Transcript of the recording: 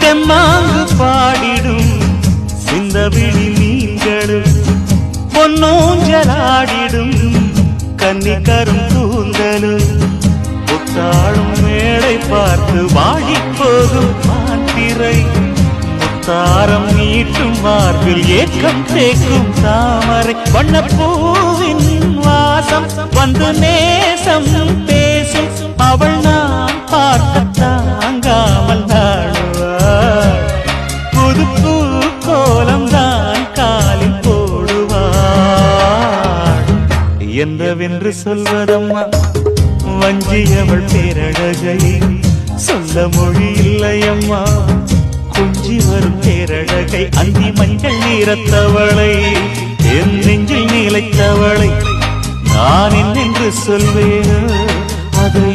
தெம்மாங்கு பாடிடும் சிந்தவிழி மீன்களும் பொன்னூஞ்சலாடிடும் கன்னிக்கரும் கூந்தலும் புத்தாளும் மேடை பார்த்து வாழி போகும் மாத்திரை முத்தாரம் நீட்டும் மார்பில் ஏக்கம் தேக்கும் தாமரை வண்ணப்பூவின் வாசம் வந்து நேசம் பேசும் அவள் நான் பார்க்க தாங்காமல் நாடுவாள் புது பூ கோலம் தான் காலில் போடுவாள் என்னவென்று சொல்வதம்மா வஞ்சியவள் பேரழகை சொல்ல மொழி இல்லையம்மா கொஞ்சி வரும் பேரழகை அந்தி மஞ்சள் நீரத்தவளை என் நெஞ்சில் நீலைத்தவளை நான் என்னென்று சொல்வேன் அதை